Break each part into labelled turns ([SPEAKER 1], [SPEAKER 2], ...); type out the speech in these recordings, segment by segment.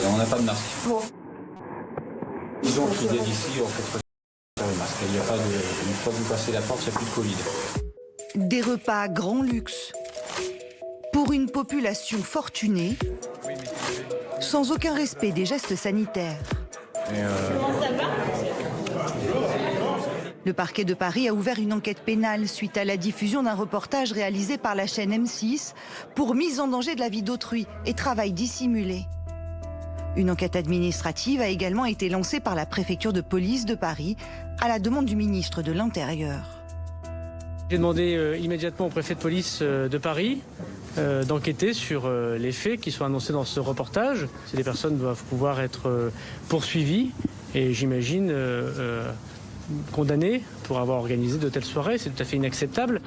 [SPEAKER 1] Et on n'a pas de masque.
[SPEAKER 2] Bon.
[SPEAKER 1] Disons qu'ils viennent ici, on fait pas le masque. Il n'y a pas de... Une fois que vous passez la porte, il n'y a plus de Covid.
[SPEAKER 3] Des repas grand luxe pour une population fortunée, sans aucun respect des gestes sanitaires.
[SPEAKER 2] Comment ça va ?
[SPEAKER 3] Le parquet de Paris a ouvert une enquête pénale suite à la diffusion d'un reportage réalisé par la chaîne M6 pour mise en danger de la vie d'autrui et travail dissimulé. Une enquête administrative a également été lancée par la préfecture de police de Paris à la demande du ministre de l'Intérieur.
[SPEAKER 4] J'ai demandé immédiatement au préfet de police de Paris d'enquêter sur les faits qui sont annoncés dans ce reportage. Ces personnes doivent pouvoir être poursuivies et j'imagine condamnées pour avoir organisé de telles soirées. C'est tout à fait inacceptable.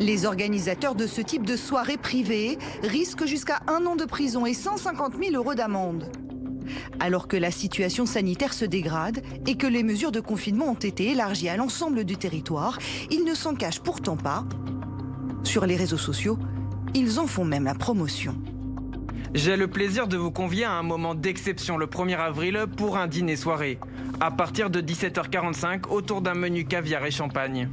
[SPEAKER 3] Les organisateurs de ce type de soirée privée risquent jusqu'à 1 an de prison et 150 000 € d'amende. Alors que la situation sanitaire se dégrade et que les mesures de confinement ont été élargies à l'ensemble du territoire, ils ne s'en cachent pourtant pas. Sur les réseaux sociaux, ils en font même la promotion.
[SPEAKER 5] J'ai le plaisir de vous convier à un moment d'exception le 1er avril pour un dîner-soirée. À partir de 17h45, autour d'un menu caviar et champagne.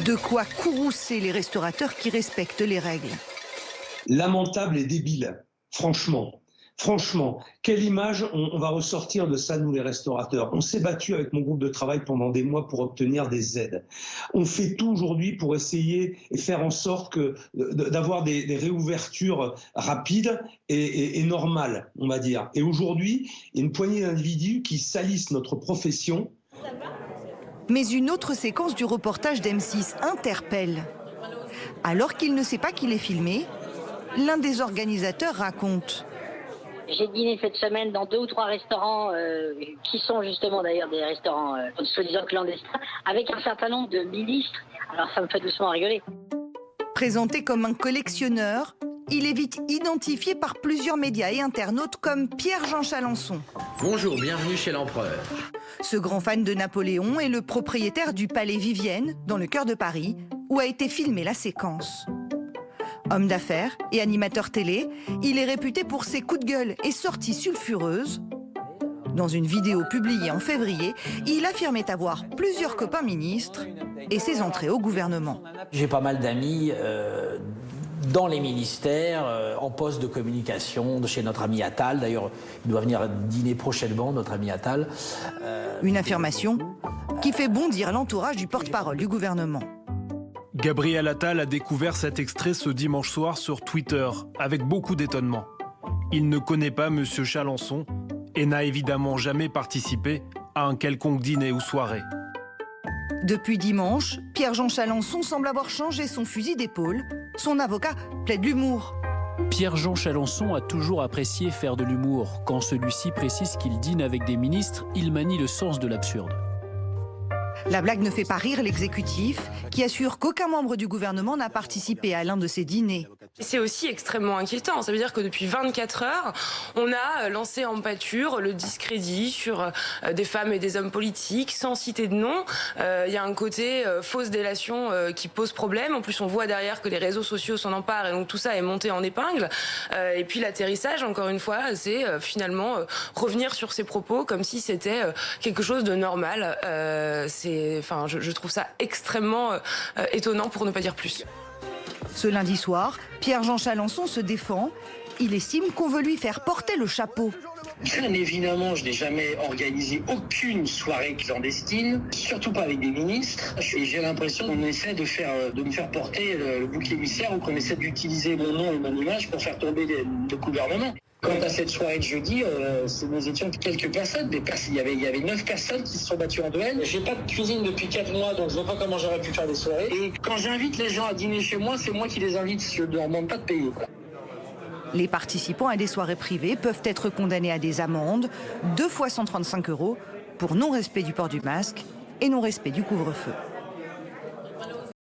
[SPEAKER 3] De quoi courroucer les restaurateurs qui respectent les règles.
[SPEAKER 6] Lamentable et débile, franchement. Franchement, quelle image on va ressortir de ça, nous les restaurateurs? On s'est battu avec mon groupe de travail pendant des mois pour obtenir des aides. On fait tout aujourd'hui pour essayer et faire en sorte d'avoir des réouvertures rapides et normales, on va dire. Et aujourd'hui, il y a une poignée d'individus qui salissent notre profession.
[SPEAKER 3] Mais une autre séquence du reportage d'M6 interpelle. Alors qu'il ne sait pas qu'il est filmé, l'un des organisateurs raconte.
[SPEAKER 7] J'ai dîné cette semaine dans 2 ou 3 restaurants qui sont justement d'ailleurs des restaurants soi-disant clandestins avec un certain nombre de ministres. Alors ça me fait doucement rigoler.
[SPEAKER 3] Présenté comme un collectionneur, il est vite identifié par plusieurs médias et internautes comme Pierre-Jean Chalençon.
[SPEAKER 8] Bonjour, bienvenue chez l'Empereur.
[SPEAKER 3] Ce grand fan de Napoléon est le propriétaire du Palais Vivienne, dans le cœur de Paris, où a été filmée la séquence. Homme d'affaires et animateur télé, il est réputé pour ses coups de gueule et sorties sulfureuses. Dans une vidéo publiée en février, il affirmait avoir plusieurs copains ministres et ses entrées au gouvernement.
[SPEAKER 8] J'ai pas mal d'amis dans les ministères, en poste de communication, de chez notre ami Attal. D'ailleurs, il doit venir dîner prochainement, notre ami Attal.
[SPEAKER 3] Une affirmation qui fait bondir l'entourage du porte-parole du gouvernement.
[SPEAKER 9] Gabriel Attal a découvert cet extrait ce dimanche soir sur Twitter, avec beaucoup d'étonnement. Il ne connaît pas M. Chalençon et n'a évidemment jamais participé à un quelconque dîner ou soirée.
[SPEAKER 3] Depuis dimanche, Pierre-Jean Chalençon semble avoir changé son fusil d'épaule. Son avocat plaide l'humour.
[SPEAKER 10] Pierre-Jean Chalençon a toujours apprécié faire de l'humour. Quand celui-ci précise qu'il dîne avec des ministres, il manie le sens de l'absurde.
[SPEAKER 3] La blague ne fait pas rire l'exécutif, qui assure qu'aucun membre du gouvernement n'a participé à l'un de ces dîners.
[SPEAKER 11] C'est aussi extrêmement inquiétant. Ça veut dire que depuis 24 heures, on a lancé en pâture le discrédit sur des femmes et des hommes politiques, sans citer de nom. Il y a un côté fausse délation qui pose problème. En plus, on voit derrière que les réseaux sociaux s'en emparent et donc tout ça est monté en épingle. Et puis l'atterrissage, encore une fois, c'est finalement revenir sur ces propos comme si c'était quelque chose de normal. Je trouve ça extrêmement étonnant pour ne pas dire plus.
[SPEAKER 3] Ce lundi soir, Pierre-Jean Chalençon se défend. Il estime qu'on veut lui faire porter le chapeau.
[SPEAKER 12] Bien évidemment, je n'ai jamais organisé aucune soirée clandestine, surtout pas avec des ministres. Et j'ai l'impression qu'on essaie de me faire porter le bouc émissaire ou qu'on essaie d'utiliser mon nom et mon image pour faire tomber le gouvernement. Quant à cette soirée de jeudi, nous étions quelques personnes. Il y avait 9 personnes qui se sont battues en duel. J'ai pas de cuisine depuis 4 mois, donc je vois pas comment j'aurais pu faire des soirées. Et quand j'invite les gens à dîner chez moi, c'est moi qui les invite. Je ne leur demande pas de payer.
[SPEAKER 3] Les participants à des soirées privées peuvent être condamnés à des amendes, 2 fois 135 € pour non-respect du port du masque et non-respect du couvre-feu.